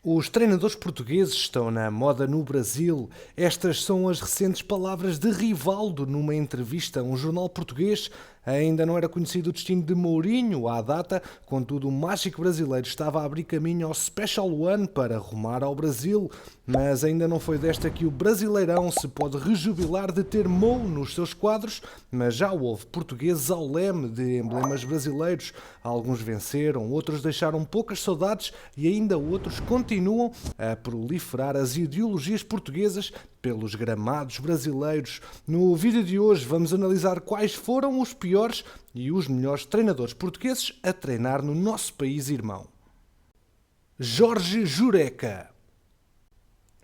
Os treinadores portugueses estão na moda no Brasil. Estas são as recentes palavras de Rivaldo numa entrevista a um jornal português. Ainda não era conhecido o destino de Mourinho à data, contudo o mágico brasileiro estava a abrir caminho ao Special One para rumar ao Brasil. Mas ainda não foi desta que o Brasileirão se pode rejubilar de ter Mou nos seus quadros, mas já houve portugueses ao leme de emblemas brasileiros. Alguns venceram, outros deixaram poucas saudades e ainda outros continuam a proliferar as ideologias portuguesas pelos gramados brasileiros. No vídeo de hoje vamos analisar quais foram os piores e os melhores treinadores portugueses a treinar no nosso país irmão. Jorge Jureca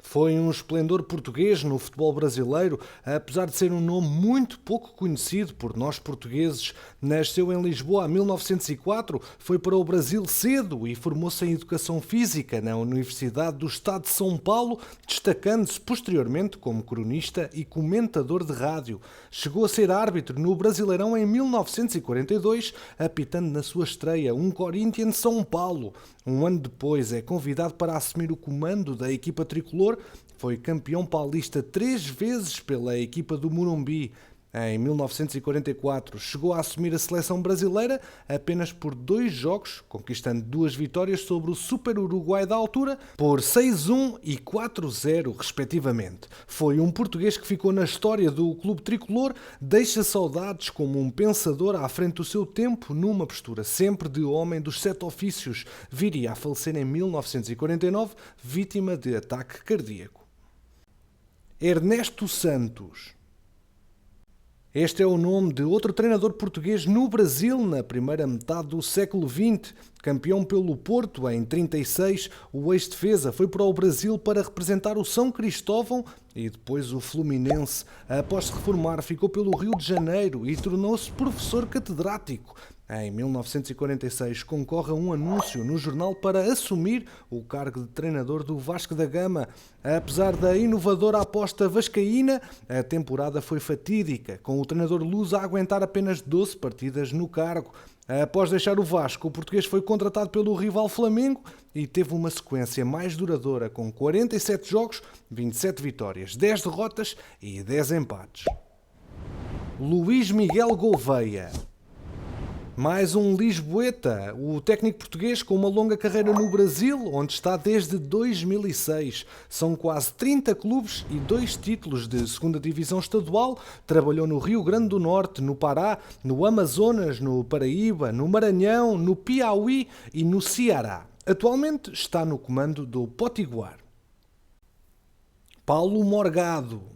foi um esplendor português no futebol brasileiro, apesar de ser um nome muito pouco conhecido por nós portugueses. Nasceu em Lisboa em 1904, foi para o Brasil cedo e formou-se em Educação Física na Universidade do Estado de São Paulo, destacando-se posteriormente como cronista e comentador de rádio. Chegou a ser árbitro no Brasileirão em 1942, apitando na sua estreia um Corinthians São Paulo. Um ano depois é convidado para assumir o comando da equipa tricolor. Foi campeão paulista 3 vezes pela equipa do Morumbi. Em 1944 chegou a assumir a seleção brasileira apenas por 2 jogos, conquistando 2 vitórias sobre o Super Uruguai da altura por 6-1 e 4-0 respectivamente. Foi um português que ficou na história do clube tricolor, deixa saudades como um pensador à frente do seu tempo, numa postura sempre de homem dos 7 ofícios. Viria a falecer em 1949, vítima de ataque cardíaco. Ernesto Santos. Este é o nome de outro treinador português no Brasil na primeira metade do século XX. Campeão pelo Porto em 36, o ex-defesa foi para o Brasil para representar o São Cristóvão e depois o Fluminense. Após se reformar, ficou pelo Rio de Janeiro e tornou-se professor catedrático. Em 1946, concorre a um anúncio no jornal para assumir o cargo de treinador do Vasco da Gama. Apesar da inovadora aposta vascaína, a temporada foi fatídica, com o treinador luso a aguentar apenas 12 partidas no cargo. Após deixar o Vasco, o português foi contratado pelo rival Flamengo e teve uma sequência mais duradoura, com 47 jogos, 27 vitórias, 10 derrotas e 10 empates. Luís Miguel Gouveia. Mais um lisboeta, o técnico português com uma longa carreira no Brasil, onde está desde 2006. São quase 30 clubes e 2 títulos de segunda divisão estadual. Trabalhou no Rio Grande do Norte, no Pará, no Amazonas, no Paraíba, no Maranhão, no Piauí e no Ceará. Atualmente está no comando do Potiguar. Paulo Morgado.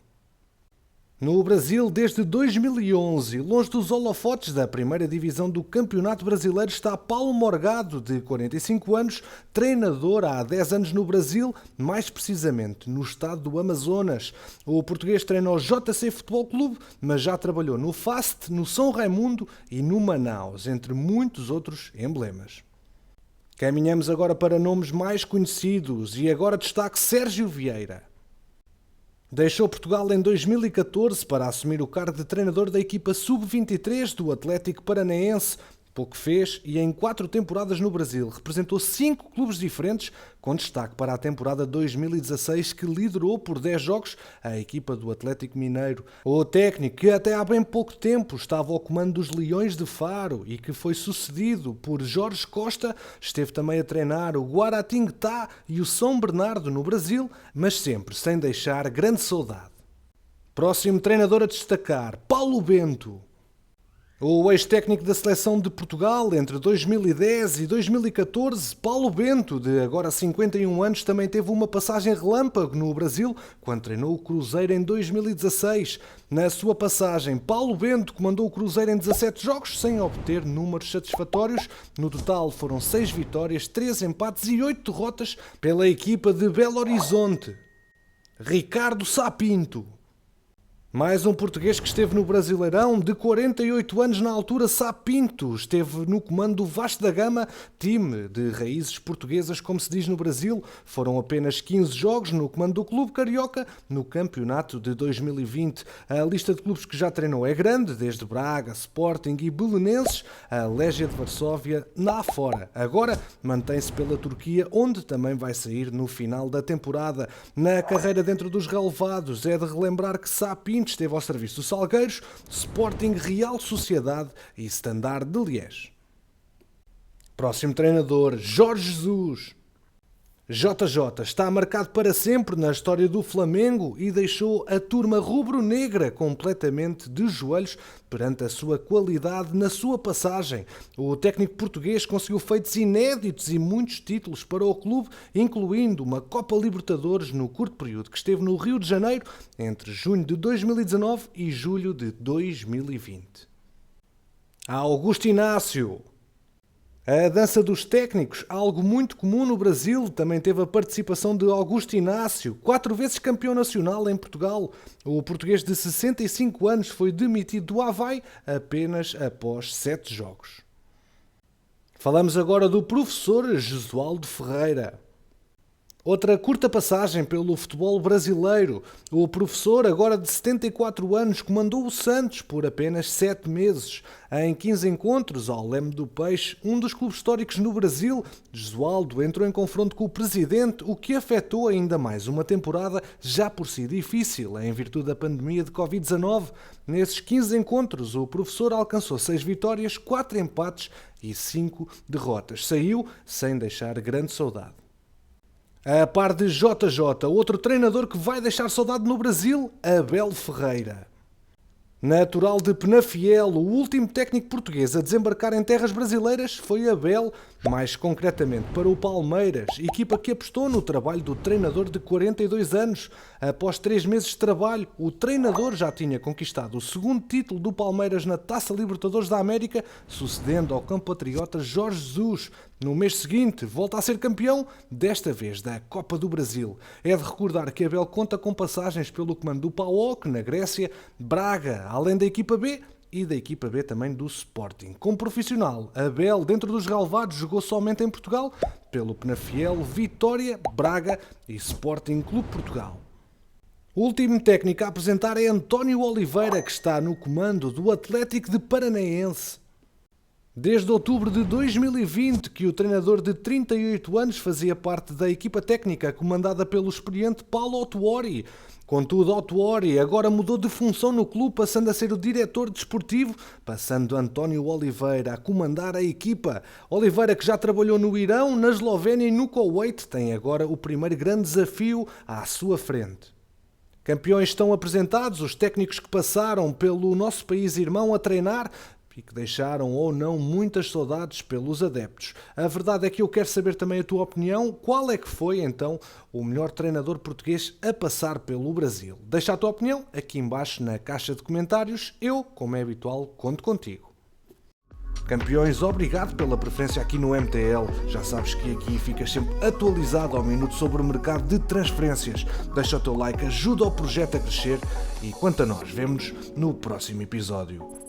No Brasil, desde 2011, longe dos holofotes da primeira divisão do Campeonato Brasileiro, está Paulo Morgado, de 45 anos, treinador há 10 anos no Brasil, mais precisamente no estado do Amazonas. O português treina o JC Futebol Clube, mas já trabalhou no FAST, no São Raimundo e no Manaus, entre muitos outros emblemas. Caminhamos agora para nomes mais conhecidos e agora destaque Sérgio Vieira. Deixou Portugal em 2014 para assumir o cargo de treinador da equipa sub-23 do Atlético Paranaense. Pouco fez e em 4 temporadas no Brasil representou 5 clubes diferentes, com destaque para a temporada 2016 que liderou por 10 jogos a equipa do Atlético Mineiro. O técnico que até há bem pouco tempo estava ao comando dos Leões de Faro e que foi sucedido por Jorge Costa, esteve também a treinar o Guaratinguetá e o São Bernardo no Brasil, mas sempre sem deixar grande saudade. Próximo treinador a destacar, Paulo Bento. O ex-técnico da seleção de Portugal entre 2010 e 2014, Paulo Bento, de agora 51 anos, também teve uma passagem relâmpago no Brasil, quando treinou o Cruzeiro em 2016. Na sua passagem, Paulo Bento comandou o Cruzeiro em 17 jogos, sem obter números satisfatórios. No total foram 6 vitórias, 3 empates e 8 derrotas pela equipa de Belo Horizonte. Ricardo Sapinto. Mais um português que esteve no Brasileirão, de 48 anos na altura, Sá Pinto, esteve no comando do Vasco da Gama, time de raízes portuguesas, como se diz no Brasil. Foram apenas 15 jogos no comando do clube carioca no campeonato de 2020. A lista de clubes que já treinou é grande, desde Braga, Sporting e Belenenses, a Legia de Varsóvia lá fora. Agora mantém-se pela Turquia, onde também vai sair no final da temporada. Na carreira dentro dos relevados, é de relembrar que Sá Pinto esteve ao serviço do Salgueiros, Sporting, Real Sociedade e Standard de Liège. Próximo treinador, Jorge Jesus. JJ está marcado para sempre na história do Flamengo e deixou a turma rubro-negra completamente de joelhos perante a sua qualidade na sua passagem. O técnico português conseguiu feitos inéditos e muitos títulos para o clube, incluindo uma Copa Libertadores no curto período que esteve no Rio de Janeiro entre junho de 2019 e julho de 2020. Augusto Inácio. A dança dos técnicos, algo muito comum no Brasil, também teve a participação de Augusto Inácio, 4 vezes campeão nacional em Portugal. O português de 65 anos foi demitido do Avaí apenas após 7 jogos. Falamos agora do professor Jesualdo Ferreira. Outra curta passagem pelo futebol brasileiro. O professor, agora de 74 anos, comandou o Santos por apenas 7 meses. Em 15 encontros ao leme do Peixe, um dos clubes históricos no Brasil, Jesualdo entrou em confronto com o presidente, o que afetou ainda mais uma temporada já por si difícil, em virtude da pandemia de Covid-19. Nesses 15 encontros, o professor alcançou 6 vitórias, 4 empates e 5 derrotas. Saiu sem deixar grande saudade. A par de JJ, outro treinador que vai deixar saudade no Brasil, Abel Ferreira. Natural de Penafiel, o último técnico português a desembarcar em terras brasileiras foi Abel, mais concretamente para o Palmeiras, equipa que apostou no trabalho do treinador de 42 anos. Após 3 meses de trabalho, o treinador já tinha conquistado o segundo título do Palmeiras na Taça Libertadores da América, sucedendo ao compatriota Jorge Jesus. No mês seguinte, volta a ser campeão, desta vez da Copa do Brasil. É de recordar que Abel conta com passagens pelo comando do PAOK, na Grécia, Braga, além da equipa B, e da equipa B também do Sporting. Como profissional, Abel, dentro dos relevados, jogou somente em Portugal, pelo Penafiel, Vitória, Braga e Sporting Clube Portugal. O último técnico a apresentar é António Oliveira, que está no comando do Atlético de Paranaense. Desde outubro de 2020 que o treinador de 38 anos fazia parte da equipa técnica comandada pelo experiente Paulo Autuori. Contudo, Autuori agora mudou de função no clube, passando a ser o diretor desportivo, passando António Oliveira a comandar a equipa. Oliveira, que já trabalhou no Irão, na Eslovénia e no Kuwait, tem agora o primeiro grande desafio à sua frente. Campeões estão apresentados, os técnicos que passaram pelo nosso país irmão a treinar e que deixaram ou não muitas saudades pelos adeptos. A verdade é que eu quero saber também a tua opinião. Qual é que foi, então, o melhor treinador português a passar pelo Brasil? Deixa a tua opinião aqui embaixo na caixa de comentários. Eu, como é habitual, conto contigo. Campeões, obrigado pela preferência aqui no MTL. Já sabes que aqui ficas sempre atualizado ao minuto sobre o mercado de transferências. Deixa o teu like, ajuda o projeto a crescer e quanto a nós, vemo-nos no próximo episódio.